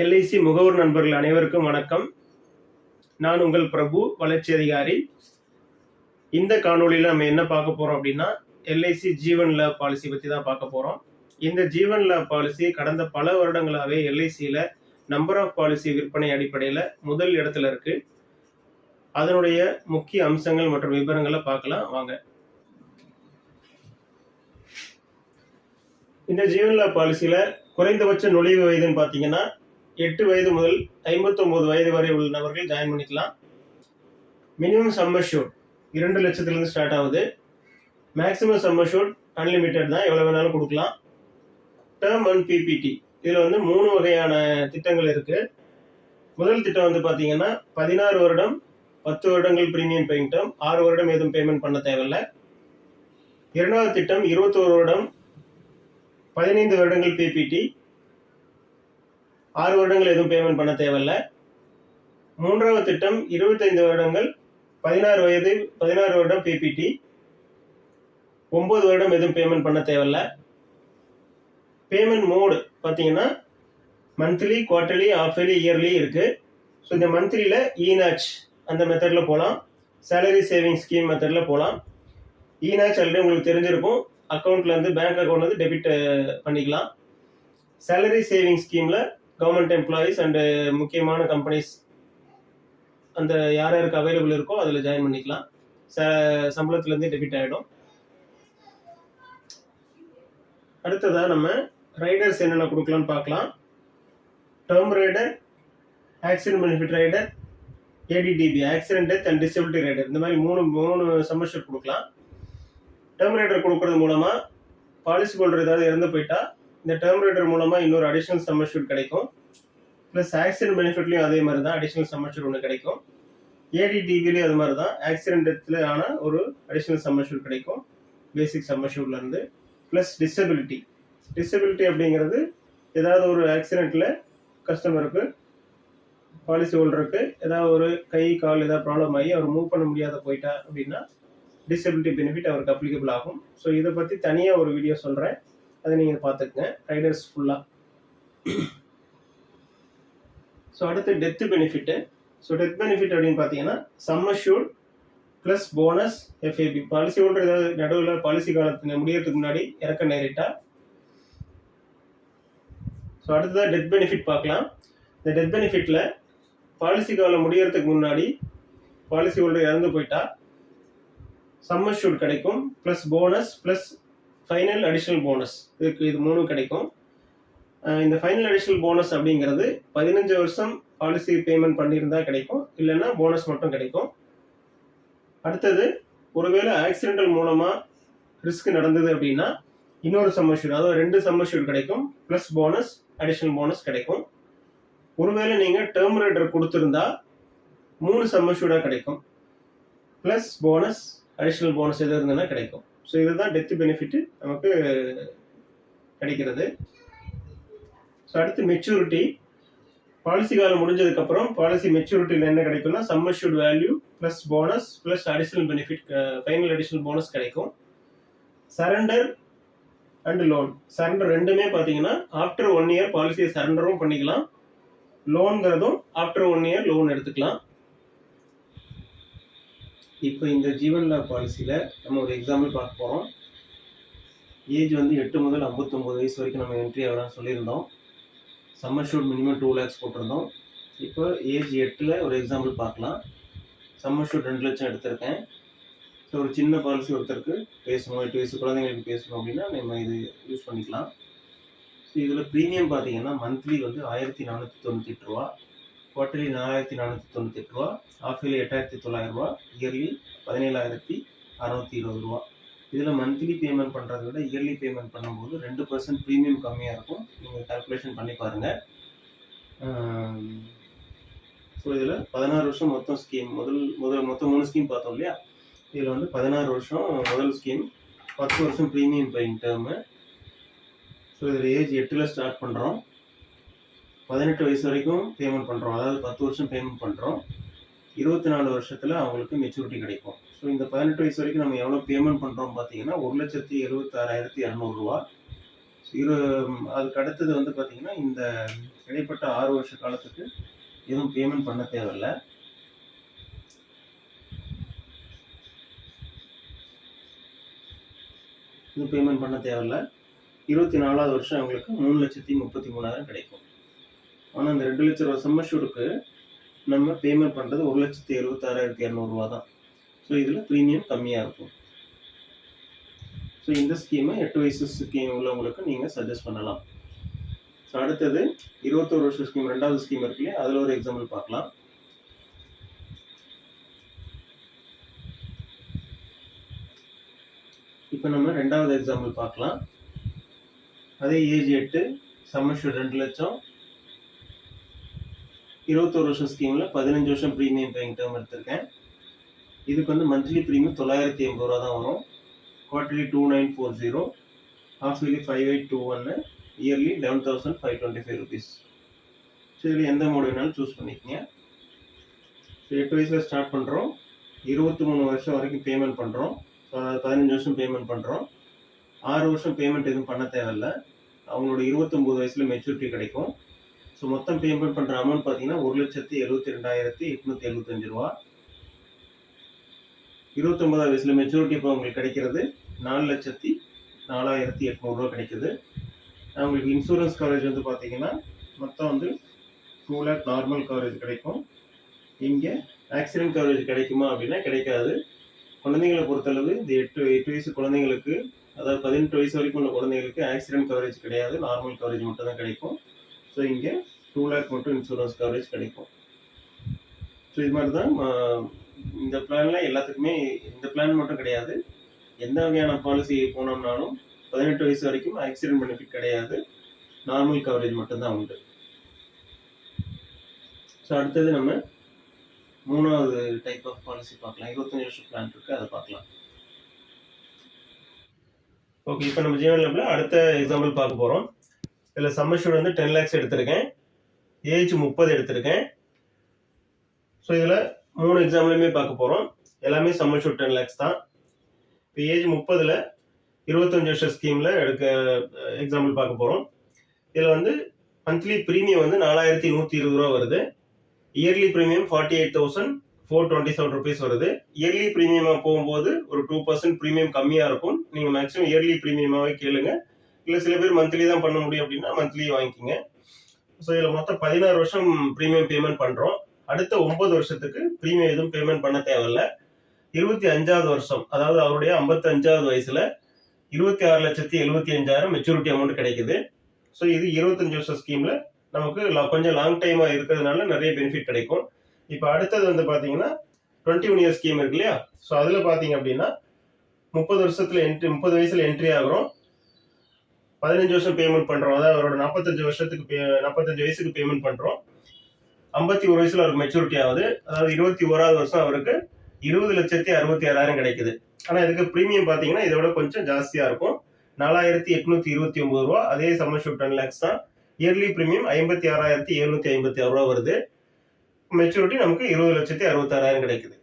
LIC முகவர் நண்பர்கள் அனைவருக்கும் வணக்கம். நான் உங்கள் பிரபு, வளர்ச்சி அதிகாரி. இந்த காணொலியில் நம்ம என்ன பார்க்க போறோம் அப்படின்னா, எல்ஐசி ஜீவன் லாப் பாலிசி பற்றி தான் பார்க்க போறோம். இந்த ஜீவன் லாப் பாலிசி கடந்த பல வருடங்களாகவே எல்ஐசியில் நம்பர் ஆஃப் பாலிசி விற்பனை அடிப்படையில் முதல் இடத்துல இருக்கு. அதனுடைய முக்கிய அம்சங்கள் மற்றும் விவரங்களை பார்க்கலாம் வாங்க. இந்த ஜீவன் லாப் பாலிசியில் குறைந்தபட்ச நுழைவு வயதுன்னு பார்த்தீங்கன்னா 8 வயது முதல் 59 வயது வரை உள்ள நபர்கள் ஜாயின் பண்ணிக்கலாம். மினிமம் சம் அஷ்யூர்ட் 2 லட்சத்திலிருந்து ஸ்டார்ட் ஆகுது. மேக்ஸிமம் சம் அஷ்யூர்ட் அன்லிமிட்டட் தான், எவ்வளோ வேணாலும் கொடுக்கலாம். டேர்ம் அண்ட் பிபிடி இதில் வந்து 3 வகையான திட்டங்கள் இருக்கு. முதல் திட்டம் வந்து பார்த்தீங்கன்னா 16 வருடம் 10 வருடங்கள் பிரீமியம் பேயிங் டேர்ம், 6 வருடம் எதுவும் பேமெண்ட் பண்ண தேவையில்லை. இரண்டாவது திட்டம் 21 வருடம் 15 வருடங்கள் பிபிடி, 6 வருடங்கள் எதுவும் பேமெண்ட் பண்ண தேவையில்லை. மூன்றாவது திட்டம் 25 வருடங்கள் 16 வருடம் பிபிடி, 9 வருடம் எதுவும் பேமெண்ட் பண்ண தேவையில்லை. பேமெண்ட் மோடு பார்த்தீங்கன்னா மந்த்லி, குவார்டர்லி, ஆஃபர்லி, இயர்லி இருக்கு. ஸோ இந்த மந்த்லியில் இநாச் அந்த மெத்தடில் போகலாம், சேலரி சேவிங் ஸ்கீம் மெத்தடில் போகலாம். இநாச் ஆல்ரெடி உங்களுக்கு தெரிஞ்சிருக்கும், அக்கௌண்ட்லேருந்து பேங்க் அக்கௌண்ட்லேருந்து டெபிட் பண்ணிக்கலாம். சேலரி சேவிங் ஸ்கீமில் கவர்மெண்ட் எம்ப்ளாயீஸ் அண்டு முக்கியமான கம்பெனிஸ் அந்த யார் யாருக்கு அவைலபிள் இருக்கோ அதில் ஜாயின் பண்ணிக்கலாம். சம்பளத்துலேருந்து டெபிட் ஆகிடும். அடுத்ததாக நம்ம ரைடர்ஸ் என்னென்ன கொடுக்கலான்னு பார்க்கலாம். Term rider, accident benefit rider, ADDB accident death and disability rider, இந்த மாதிரி மூணு சம்மர்ஷிப் கொடுக்கலாம். டேர்ம் ரைடர் கொடுக்கறது மூலமாக பாலிசி ஹோல்டர் ஏதாவது இறந்து போயிட்டா இந்த டேர்ம் ரைடர் மூலமாக இன்னொரு அடிஷனல் சம்மர்ஷூட் கிடைக்கும். ப்ளஸ் ஆக்சிடென்ட் பெனிஃபிட்லையும் அதே மாதிரி தான் அடிஷனல் சம்மர்ஷூட் ஒன்று கிடைக்கும். ஏடிடிவிலையும் அது மாதிரி தான் ஆக்சிடென்ட் டெத்தில் ஆன ஒரு அடிஷனல் சம்மர்ஷூட் கிடைக்கும் பேசிக் சம்மர்ஷூட்லேருந்து. ப்ளஸ் டிசபிலிட்டி அப்படிங்கிறது ஏதாவது ஒரு ஆக்சிடென்ட்டில் கஸ்டமருக்கு பாலிசி ஹோல்டருக்கு ஏதாவது ஒரு கை கால் ஏதாவது ப்ராப்ளம் ஆகி அவர் மூவ் பண்ண முடியாத போயிட்டா அப்படின்னா டிசபிலிட்டி பெனிஃபிட் அவருக்கு அப்ளிகபிள் ஆகும். ஸோ இதை பற்றி தனியாக ஒரு வீடியோ சொல்கிறேன், அதை நீங்கள் பார்த்துக்குங்க ரைடர்ஸ் ஃபுல்லாக. ஸோ அடுத்து death benefit. So death benefit அப்படின்னு பார்த்தீங்கன்னா some assured plus bonus FAB. Policy holder ஏதாவது நடுவில் பாலிசி காலத்து முடியறதுக்கு முன்னாடி இறக்க நேரிட்டா. ஸோ அடுத்ததான் டெத் பெனிஃபிட் பார்க்கலாம். இந்த டெத் பெனிஃபிட்டில் பாலிசி காலம் முடியறதுக்கு முன்னாடி பாலிசி ஹோல்டர் இறந்து போயிட்டா சம் அஷ்யூர்ட் கிடைக்கும், plus bonus plus final additional bonus, இது 3 கிடைக்கும். இந்த ஃபைனல் அடிஷனல் போனஸ் அப்படிங்கிறது 15 வருஷம் பாலிசி பேமெண்ட் பண்ணியிருந்தா கிடைக்கும், இல்லைன்னா போனஸ் மட்டும் கிடைக்கும். அடுத்தது ஒருவேளை ஆக்சிடென்டல் மூலமாக ரிஸ்க் நடந்தது அப்படின்னா இன்னொரு சம்மர்ஷூட், அதாவது 2 சம்மர்ஷூட் கிடைக்கும், ப்ளஸ் போனஸ் அடிஷனல் போனஸ் கிடைக்கும். ஒருவேளை நீங்கள் டேர்ம் ரைடர் கொடுத்துருந்தா 3 சம்மர்ஷூடாக கிடைக்கும், ப்ளஸ் போனஸ் அடிஷனல் போனஸ் எது இருந்ததுன்னா கிடைக்கும். ஸோ இதுதான் டெத் பெனிஃபிட் நமக்கு கிடைக்கிறது. ஸோ அடுத்து மெச்சூரிட்டி. பாலிசி காலம் முடிஞ்சதுக்கப்புறம் பாலிசி மெச்சூரிட்டியில் என்ன கிடைக்கும்னா sum assured value plus bonus plus additional benefit, final additional bonus கிடைக்கும். Surrender and loan. சரண்டர் ரெண்டுமே பார்த்தீங்கன்னா ஆஃப்டர் 1 இயர் பாலிசியை சரண்டரும் பண்ணிக்கலாம், லோன்கிறதும் ஆஃப்டர் 1 இயர் லோன் எடுத்துக்கலாம். இப்போ இந்த ஜீவன் லாப் பாலிசியில் நம்ம ஒரு எக்ஸாம்பிள் பார்க்க போகிறோம். ஏஜ் வந்து 8 முதல் 59 வயசு வரைக்கும் நம்ம என்ட்ரி ஆகலாம்னு சொல்லியிருந்தோம். சம் அஷ்யூர்ட் மினிமம் 2 lakhs போட்டிருந்தோம். இப்போ ஏஜ் 8ல் ஒரு எக்ஸாம்பிள் பார்க்கலாம். சம் அஷ்யூர்ட் 2 லட்சம் எடுத்திருக்கேன். ஸோ ஒரு சின்ன பாலிசி ஒருத்தருக்கு பேசணும், 8 வயசு குழந்தைங்களுக்கு பேசணும் அப்படின்னா நம்ம இது யூஸ் பண்ணிக்கலாம். ஸோ இதில் ப்ரீமியம் பார்த்தீங்கன்னா மந்த்லி வந்து 1498 ரூபா, குவார்டர்லி 4498 ரூபா, ஆஃபர்லி 8900 ரூபா, இயர்லி 17620 ரூபா. இதில் மந்த்லி பேமெண்ட் பண்ணுறதை விட இயர்லி பேமெண்ட் பண்ணும்போது 2% ப்ரீமியம் கம்மியாக இருக்கும். நீங்கள் கால்குலேஷன் பண்ணி பாருங்கள். ஸோ இதில் 16 வருஷம் மொத்தம் ஸ்கீம். மொத்தம் 3 ஸ்கீம் பார்த்தோம் இல்லையா, இதில் வந்து 16 வருஷம் முதல் ஸ்கீம், 10 வருஷம் ப்ரீமியம் பேயிங் டேர்மு. ஸோ இதில் ஏஜ் 8ல் ஸ்டார்ட் பண்ணுறோம், 18 வயசு வரைக்கும் பேமெண்ட் பண்ணுறோம், அதாவது 10 வருஷம் பேமெண்ட் பண்ணுறோம். 24 வருஷத்தில் அவங்களுக்கு மெச்சூரிட்டி கிடைக்கும். ஸோ இந்த 18 வயசு வரைக்கும் நம்ம எவ்வளோ பேமெண்ட் பண்ணுறோம் பார்த்தீங்கன்னா 1,76,200 ரூபா. ஸோ அதுக்கு அடுத்தது வந்து பார்த்தீங்கன்னா, இந்த இடைப்பட்ட 6 வருஷ காலத்துக்கு எதுவும் பேமெண்ட் பண்ண தேவையில்ல. எதுவும் பேமெண்ட் பண்ண தேவையில்ல. 24வது வருஷம் அவங்களுக்கு 3,33,000 கிடைக்கும். ஆனால் இந்த 2 லட்ச ரூபா சம்மஷூருக்கு நம்ம பேமெண்ட் பண்ணுறது 1,76,200 தான். ஸோ இதில் ப்ரீமியம் கம்மியாக இருக்கும். ஸோ இந்த ஸ்கீமை 8 வயசு ஸ்கீம் உள்ளவங்களுக்கு நீங்கள் சஜஸ்ட் பண்ணலாம். ஸோ அடுத்தது 21 வருஷம் ஸ்கீம், 2வது ஸ்கீம் இருக்கு இல்லையா, அதில் ஒரு எக்ஸாம்பிள் பார்க்கலாம். இப்போ நம்ம 2வது எக்ஸாம்பிள் பார்க்கலாம். அதே ஏஜ் 8, சம்மஷூர் 2 லட்சம், 21 வருஷம் ஸ்கீமில் 15 வருஷம் ப்ரீமியம் பேயிங் டேர்ம் எடுத்திருக்கேன். இதுக்கு வந்து மந்த்லி ப்ரீமியம் 980 ரூபா தான் வரும். Quarterly 2940, half yearly 5821, yearly 11,525 rupees. So இதில் எந்த மோடு வேணாலும் சூஸ் பண்ணிக்கங்க. ஸோ 8 வயசில் ஸ்டார்ட் பண்ணுறோம், 23 வருஷம் வரைக்கும் பேமெண்ட் பண்ணுறோம். ஸோ அதாவது 15 வருஷம் பேமெண்ட் பண்ணுறோம். 6 வருஷம் பேமெண்ட் எதுவும் பண்ண தேவையில்ல. அவங்களோட 29 வயசில் மெச்சூரிட்டி கிடைக்கும். ஸோ மொத்தம் பேமெண்ட் பண்ணுற அமௌண்ட் பார்த்தீங்கன்னா 1,72,875 ரூபா. 29வது வயசில் மெச்சூரிட்டி இப்போ உங்களுக்கு கிடைக்கிறது 4,04,800 ரூபா கிடைக்குது. அவங்களுக்கு இன்சூரன்ஸ் கவரேஜ் வந்து பார்த்தீங்கன்னா மொத்தம் வந்து 2 lakh நார்மல் கவரேஜ் கிடைக்கும். இங்கே ஆக்சிடென்ட் கவரேஜ் கிடைக்குமா அப்படின்னா கிடைக்காது. குழந்தைங்களை பொறுத்தளவு இந்த 8 வயசு குழந்தைங்களுக்கு, அதாவது 18 வயசு வரைக்கும் உள்ள குழந்தைங்களுக்கு ஆக்சிடென்ட் கவரேஜ் கிடையாது, நார்மல் கவரேஜ் மட்டும் தான் கிடைக்கும். ஸோ இங்கே 2 lakh மட்டும் இன்சூரன்ஸ் கவரேஜ் கிடைக்கும். ஸோ இது மாதிரி தான் இந்த பிளானில் எல்லாத்துக்குமே. இந்த பிளான் மட்டும் கிடையாது, எந்த வகையான பாலிசி போனோம்னாலும் 18 வயசு வரைக்கும் ஆக்சிடென்ட் பெனிஃபிட் கிடையாது, நார்மல் கவரேஜ் மட்டும்தான் உண்டு. ஸோ அடுத்தது நம்ம 3வது டைப் ஆஃப் பாலிசி பார்க்கலாம். 25 வருஷம் பிளான் இருக்குது, அதை பார்க்கலாம். ஓகே, இப்போ நம்ம ஜீவன் லைஃப்ல அடுத்த எக்ஸாம்பிள் பார்க்க போகிறோம். இதில் சம்மஷூர் வந்து 10 lakhs எடுத்திருக்கேன், ஏஜ் 30 எடுத்திருக்கேன். ஸோ இதில் 3 எக்ஸாம்பிளுமே பார்க்க போகிறோம். எல்லாமே சம்மஷூர் 10 lakhs தான். இப்போ ஏஜ் 30ல் 25 வருஷம் ஸ்கீமில் எக்ஸாம்பிள் பார்க்க போகிறோம். இதில் வந்து மந்த்லி ப்ரீமியம் வந்து 4,120 ரூபா வருது. இயர்லி ப்ரீமியம் 48,427 rupees வருது. இயர்லி ப்ரீமியமாக போகும்போது ஒரு 2% ப்ரீமியம் கம்மியாக இருக்கும். நீங்கள் மேக்ஸிமம் இயர்லி ப்ரீமியமாகவே கேளுங்க. இல்லை சில பேர் மந்த்லி தான் பண்ண முடியும் அப்படின்னா மந்த்லி வாங்கிக்கோங்க. ஸோ இதில் மொத்தம் 16 வருஷம் ப்ரீமியம் பேமெண்ட் பண்ணுறோம். அடுத்த 9 வருஷத்துக்கு ப்ரீமியம் எதுவும் பேமெண்ட் பண்ண தேவையில்ல. 25வது வருஷம், அதாவது அவருடைய 55வது வயசில் 26,75,000 மெச்சூரிட்டி அமௌண்ட் கிடைக்குது. ஸோ இது 25 வருஷம் ஸ்கீமில் நமக்கு கொஞ்சம் லாங் டைமாக இருக்கிறதுனால நிறைய பெனிஃபிட் கிடைக்கும். இப்போ அடுத்தது வந்து பார்த்தீங்கன்னா 21 இயர் ஸ்கீம் இருக்கு இல்லையா. ஸோ அதில் பார்த்தீங்க அப்படின்னா 30 வயசில் என்ட்ரி ஆகிறோம், 15 வருஷம் பேமெண்ட் பண்ணுறோம். அதாவது அவரோட 45 வயசுக்கு பேமெண்ட் பண்ணுறோம். 51 வயசுல அவருக்கு மெச்சூரிட்டி ஆகுது. அதாவது 21வது வருஷம் அவருக்கு 20,66,000 கிடைக்குது. ஆனால் இதுக்கு ப்ரீமியம் பார்த்தீங்கன்னா இதை விட கொஞ்சம் ஜாஸ்தியாக இருக்கும், 4,829 ரூபா. அதே சம்மஷூர் 10 lakhs தான். இயர்லி ப்ரீமியம் 56,756 ரூபா வருது. மெச்சூரிட்டி நமக்கு 20,66,000 கிடைக்குது.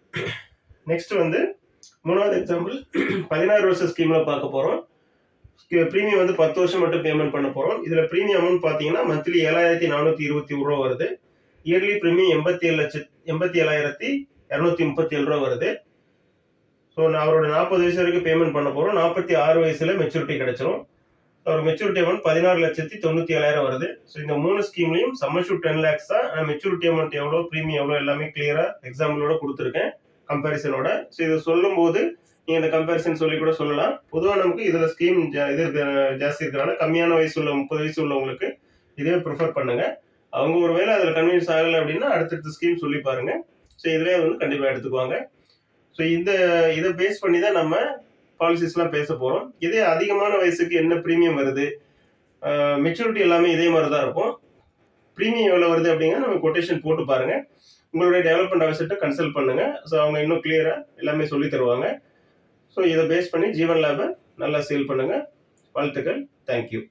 நெக்ஸ்ட் வந்து 3வது எக்ஸாம்பிள் 16 வருஷம் ஸ்கீம்ல பார்க்க போறோம். ப்ரீமியம் வந்து 10 வருஷம் மட்டும் பேமெண்ட் பண்ண போறோம். இதுல ப்ரீமியம் அமௌண்ட் பாத்தீங்கன்னா மந்த்லி 7,421 ரூபா வருது. இயர்லி ப்ரீமியம் 87,237 ரூபா வருது. ஸோ அவரோட 40 வயசு வரைக்கும் பேமெண்ட் பண்ண போறோம். 46 வயசுல மெச்சூரிட்டி கிடைச்சிரும். அவர் மெச்சூரிட்டி அமௌண்ட் 16,97,000 வருது. ஸோ இந்த 3 ஸ்கீம்லையும் சம்மஷூர் 10 lakhs தான். மெச்சூரிட்டி அமௌண்ட் எவ்வளோ, ப்ரீமியம் எவ்வளோ, எல்லாமே கிளியரா எக்ஸாம்பிளோட கொடுத்துருக்கேன் கம்பேரிசனோட. ஸோ இதை சொல்லும் போது நீங்க இந்த கம்பேரிசன் சொல்லி கூட சொல்லலாம். பொதுவாக நமக்கு இதுல ஸ்கீம் இது ஜாஸ்தி இருக்கிறனால கம்மியான வயசு உள்ள 30 வயசு உள்ளவங்களுக்கு இதே ப்ரிஃபர் பண்ணுங்க. அவங்க ஒருவேளை அதுல கன்வின்ஸ் ஆகலை அப்படின்னா அடுத்தடுத்த ஸ்கீம் சொல்லி பாருங்க. ஸோ இதுலேயே வந்து கண்டிப்பா எடுத்துக்குவாங்க. ஸோ இதை பேஸ் பண்ணி தான் நம்ம பாலிசிஸ்லாம் பேச போறோம். இதே அதிகமான வயசுக்கு என்ன ப்ரீமியம் வருது, மெச்சூரிட்டி எல்லாமே இதே மாதிரி தான் இருக்கும். ப்ரீமியம் எவ்வளோ வருது அப்படிங்கிற நம்ம கொட்டேஷன் போட்டு பாருங்க. உங்களுடைய டெவலப்மெண்ட் ஆஃபீஸர்கிட்ட கன்சல்ட் பண்ணுங்க. ஸோ அவங்க இன்னும் கிளியரா எல்லாமே சொல்லி தருவாங்க. ஸோ இதை பேஸ் பண்ணி ஜீவன் லேபை நல்லா சேல் பண்ணுங்க. வாழ்த்துக்கள். தேங்க்யூ.